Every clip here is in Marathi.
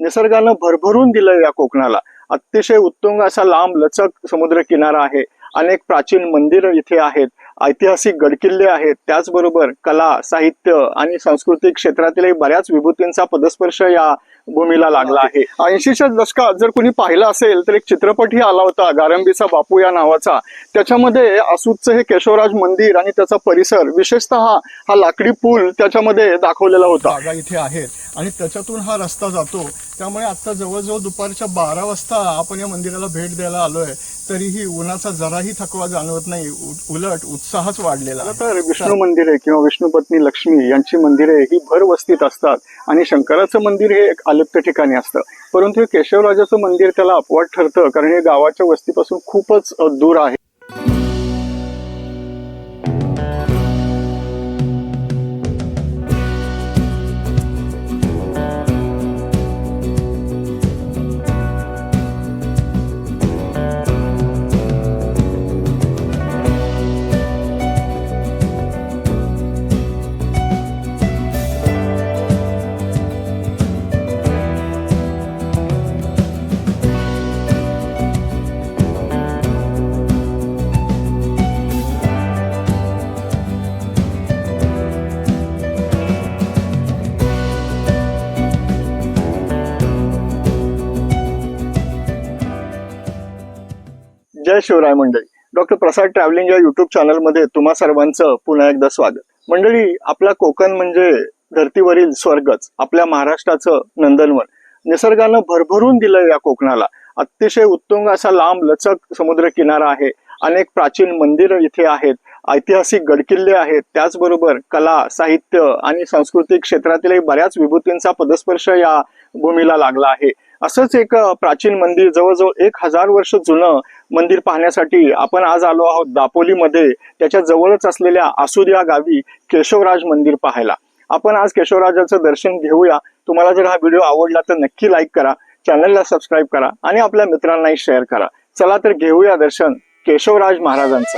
निसर्गानं भरभरून दिलं या कोकणाला. अतिशय उत्तुंग असा लांब लचक समुद्र किनारा आहे. अनेक प्राचीन मंदिरं इथे आहेत, ऐतिहासिक गडकिल्ले आहेत, त्याचबरोबर कला, साहित्य आणि सांस्कृतिक क्षेत्रातील बऱ्याच विभूतींचा पदस्पर्श या भूमीला लागला आहे. 80च्या दशकात जर कोणी पाहिलं असेल तर एक चित्रपटही आला होता गारंबीचा बापू या नावाचा. त्याच्यामध्ये आसूतचं हे केशवराज मंदिर आणि त्याचा परिसर, विशेषतः हा लाकडी पूल त्याच्यामध्ये दाखवलेला होता. जागा इथे आहेत आणि त्याच्यातून हा रस्ता जातो. त्यामुळे आता जवळजवळ दुपारच्या 12 वाजता आपण या मंदिराला भेट द्यायला आलोय, तरीही उन्हाचा जराही थकवा जाणवत नाही, उलट उत्साहच वाढलेला. तर विष्णू मंदिरे किंवा विष्णुपत्नी लक्ष्मी यांची मंदिरे ही भरवस्तीत असतात आणि शंकराचं मंदिर हे एक अलिप्त ठिकाणी असतं. परंतु केशवराजाचं मंदिर त्याला अपवाद ठरतं, कारण हे गावाच्या वस्तीपासून खूपच दूर आहे. जय शिवराय मंडळी. डॉक्टर प्रसाद ट्रॅव्हलिंग या युट्यूब चॅनलमध्ये तुम्हा सर्वांचं पुन्हा एकदा स्वागत. मंडळी, आपला कोकण म्हणजे धर्तीवरील स्वर्गच, आपल्या महाराष्ट्राचं नंदनवन. निसर्गानं भरभरून दिलं या कोकणाला. अतिशय उत्तुंग असा लांब लचक समुद्र किनारा आहे. अनेक प्राचीन मंदिरं इथे आहेत, ऐतिहासिक गडकिल्ले आहेत, त्याचबरोबर कला, साहित्य आणि सांस्कृतिक क्षेत्रातील बऱ्याच विभूतींचा पदस्पर्श या भूमीला लागला आहे. असंच एक प्राचीन मंदिर, जवळजवळ 1000 वर्ष जुनं मंदिर पाहण्यासाठी आपण आज आलो आहोत दापोलीमध्ये. त्याच्या जवळच असलेल्या आसूद या गावी केशवराज मंदिर पाहायला. आपण आज केशवराजाचं दर्शन घेऊया. तुम्हाला जर हा व्हिडिओ आवडला तर नक्की लाईक करा, चॅनलला सबस्क्राईब करा आणि आपल्या मित्रांनाही शेअर करा. चला तर घेऊया दर्शन केशवराज महाराजांचं.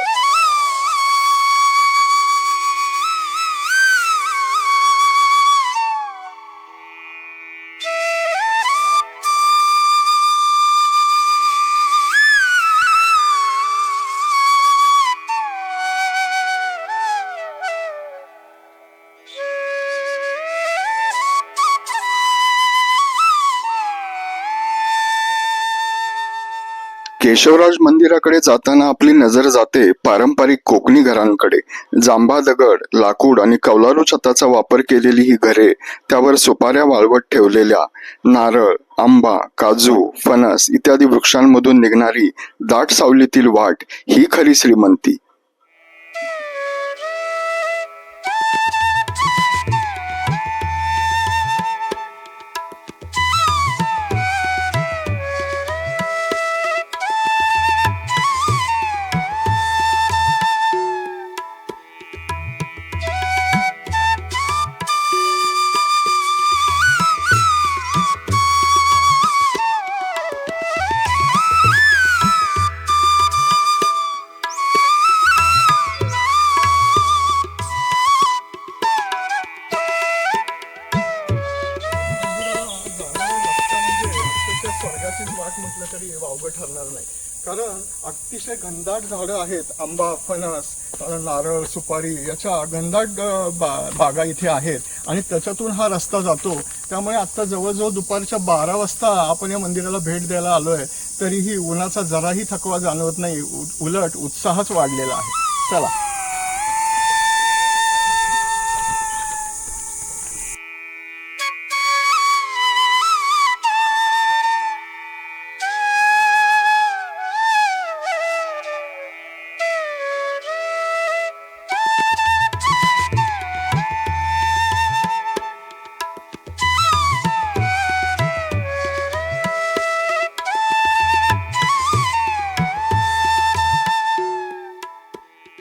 केशवराज मंदिराकडे जाताना आपली नजर जाते पारंपरिक कोकणी घरांकडे. जांभा दगड, लाकूड आणि कौलारू छताचा वापर केलेली ही घरे, त्यावर सुपाऱ्या वाळवत ठेवलेल्या, नारळ, आंबा, काजू, फणस इत्यादी वृक्षांमधून निघणारी दाट सावलीतील वाट ही खरी श्रीमंती. स्वर्गाचीच वाट म्हटलं तरी वावगं ठरणार नाही, कारण अतिशय घनदाट झाडं आहेत. आंबा, फणस, नारळ, सुपारी याच्या घनदाट बागा इथे आहेत आणि त्याच्यातून हा रस्ता जातो. त्यामुळे आता जवळजवळ दुपारच्या 12 वाजता आपण या मंदिराला भेट द्यायला आलोय, तरीही उन्हाचा जराही थकवा जाणवत नाही, उलट उत्साहच वाढलेला आहे. चला.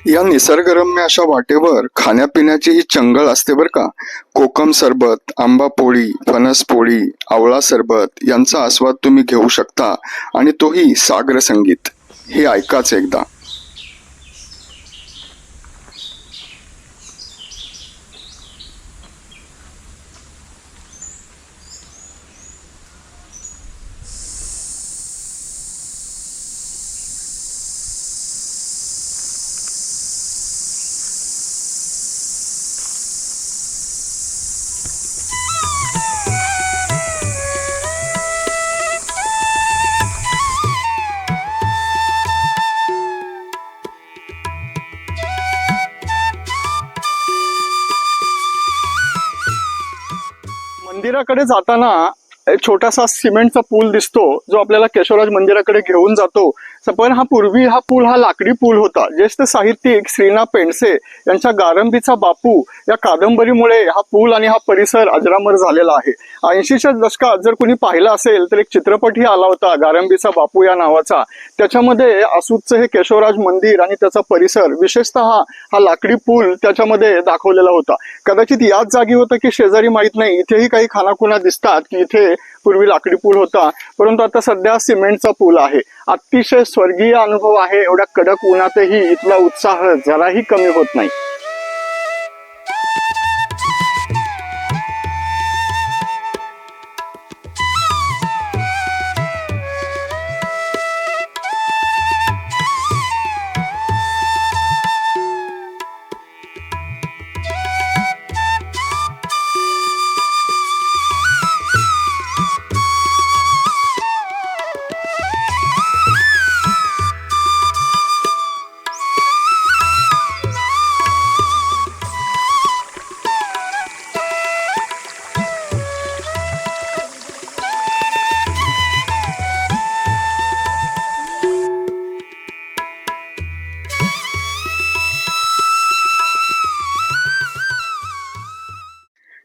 या निसर्गरम्य अशा वाटेवर खाण्यापिण्याची ही चंगळ असते बर का. कोकम सरबत, आंबा पोळी, फणस पोळी, आवळा सरबत यांचा आस्वाद तुम्ही घेऊ शकता आणि तोही सागर संगीत. हे ऐकाच एकदा. मंदिराकडे जाताना एक छोटासा सिमेंटचा पूल दिसतो जो आपल्याला केशवराज मंदिराकडे घेऊन जातो. पण पूर्वी हा पूल हा लाकडी पूल होता. ज्येष्ठ साहित्यिक श्रीना पेंडसे यांच्या गारंबीचा बापू या कादंबरीमुळे हा पूल आणि हा परिसर अजरामर झालेला आहे. 80च्या दशकात जर कोणी पाहिलं असेल तर एक चित्रपटही आला होता गारंबीचा बापू या नावाचा. त्याच्यामध्ये आसूतचं हे केशवराज मंदिर आणि त्याचा परिसर विशेषतः हा लाकडी पूल त्याच्यामध्ये दाखवलेला होता. कदाचित याच जागी होतं की शेजारी माहित नाही. इथेही काही खानाखुणा दिसतात की इथे पूर्वी लाकडी पूल होता, परंतु आता सध्या सिमेंटचा पूल आहे. अतिशय स्वर्गीय अनुभव आहे. एवढ्या कडक उन्हातही इथला उत्साह जराही कमी होत नाही.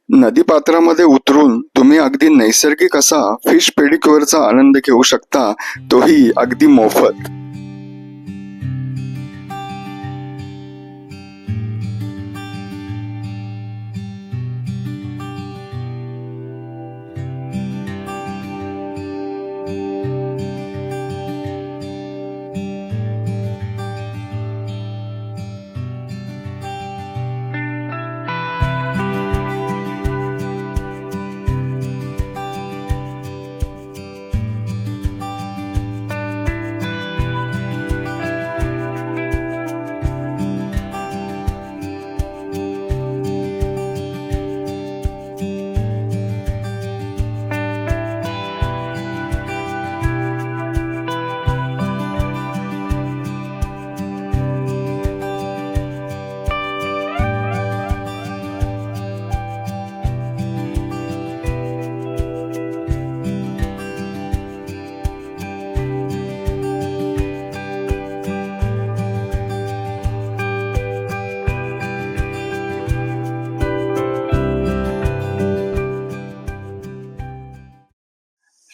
नदीपात्रामध्ये उतरून तुम्ही अगदी नैसर्गिक असा फिश पेडिक्युअरचा आनंद घेऊ शकता, तोही अगदी मोफत.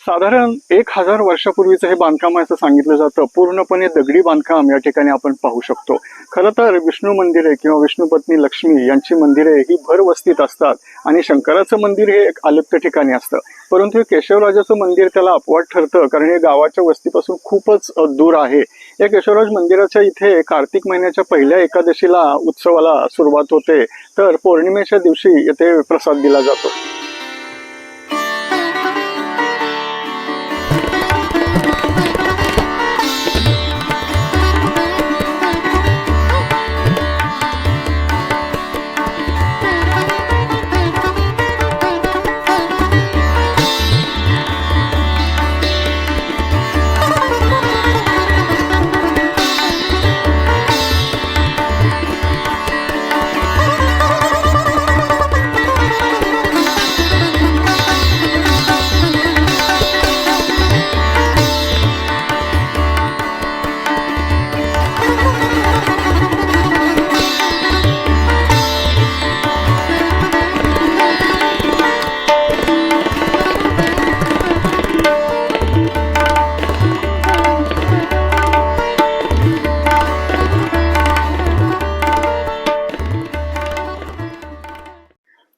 साधारण 1000 वर्षापूर्वीचं हे बांधकाम आहे असं सांगितलं जातं. पूर्णपणे दगडी बांधकाम या ठिकाणी आपण पाहू शकतो. खरं तर विष्णू मंदिरे किंवा विष्णुपत्नी लक्ष्मी यांची मंदिरे ही भरवस्तीत असतात आणि शंकराचं मंदिर हे एक अलिप्त ठिकाणी असतं. परंतु हे केशवराजाचं मंदिर त्याला अपवाद ठरतं, कारण हे गावाच्या वस्तीपासून खूपच दूर आहे. या केशवराज मंदिराच्या इथे कार्तिक महिन्याच्या पहिल्या एकादशीला उत्सवाला सुरुवात होते, तर पौर्णिमेच्या दिवशी येथे प्रसाद दिला जातो.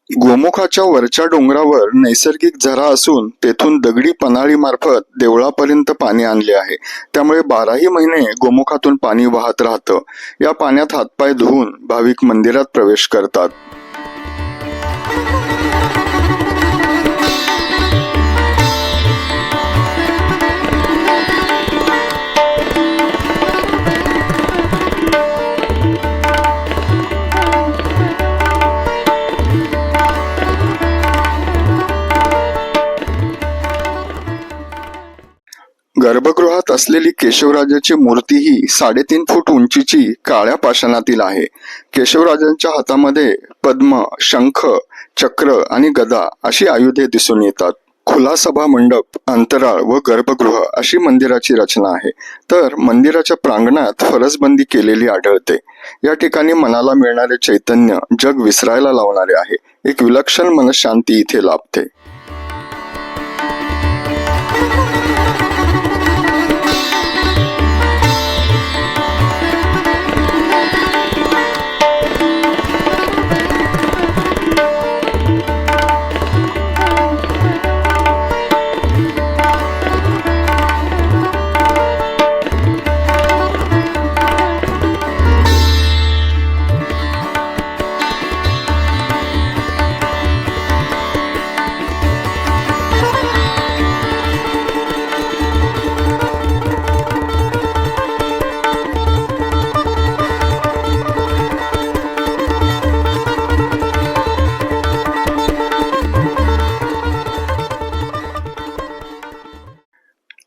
गोमुखाच्या वरच्या डोंगरावर नैसर्गिक झरा असून तेथून दगडी पन्हाळी मार्फत देवळापर्यंत पाणी आणले आहे. त्यामुळे 12ही महिने गोमुखातून पाणी वाहत राहतं. या पाण्यात हातपाय धुवून भाविक मंदिरात प्रवेश करतात. गर्भगृहात मंदिरात असलेली केशवराजाची मूर्ती ही 3.5 फूट उंचीची काळ्या पाषाणातील आहे. केशवराजांच्या हातामध्ये पद्म, शंख, चक्र आणि गदा अशी आयुधे दिसून येतात. खुला सभा मंडप, अंतराळ व गर्भगृह अशी मंदिराची रचना आहे. तर मंदिराच्या प्रांगणात फरसबंदी केलेली आढळते. या ठिकाणी मनाला मिळणारे चैतन्य जग विसरायला लावणारे आहे. एक विलक्षण मनशांती इथे लाभते.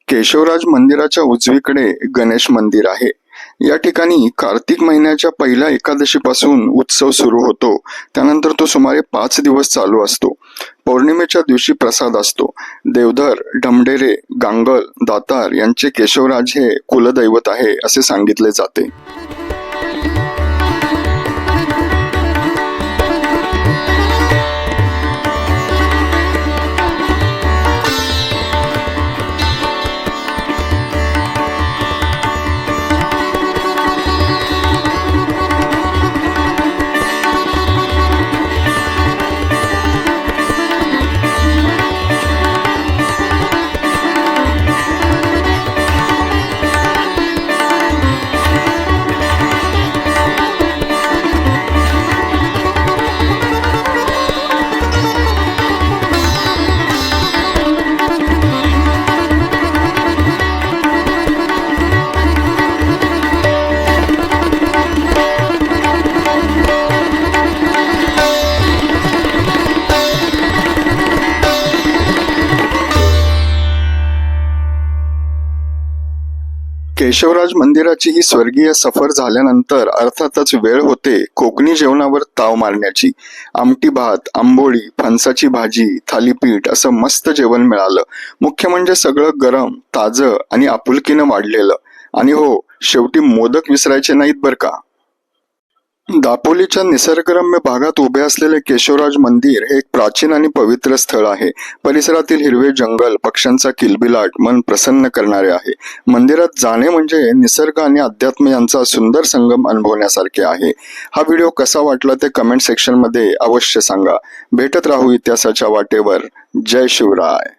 केशवराज मंदिराच्या उजवीकडे गणेश मंदिर आहे. या ठिकाणी कार्तिक महिन्याच्या पहिल्या एकादशीपासून उत्सव सुरू होतो. त्यानंतर तो सुमारे 5 दिवस चालू असतो. पौर्णिमेच्या दिवशी प्रसाद असतो. देवधर, ढमढेरे, गांगल, दातार यांचे केशवराज हे कुलदैवत आहे असे सांगितले जाते. केशवराज मंदिराची ही स्वर्गीय सफर झाल्यानंतर अर्थातच वेळ होते कोकणी जेवणावर ताव मारण्याची. आमटी भात, आंबोळी, फणसाची भाजी, थालीपीठ असं मस्त जेवण मिळालं. मुख्य म्हणजे सगळं गरम, ताजं आणि आपुलकीनं वाढलेलं. आणि हो, शेवटी मोदक विसरायचे नाहीत बरं का. दापोलीच्या निसर्गरम्य भागात उभे असलेले केशवराज मंदिर हे एक प्राचीन आणि पवित्र स्थळ आहे. परिसरातील हिरवे जंगल, पक्ष्यांचा किलबिलाट मन प्रसन्न करणारे आहे. मंदिरात जाणे म्हणजे निसर्ग आणि अध्यात्म यांचा सुंदर संगम अनुभवण्यासारखे आहे. हा व्हिडिओ कसा वाटला ते कमेंट सेक्शन मध्ये अवश्य सांगा. भेटत राहू इतिहासाच्या वाटेवर. जय शिवराय.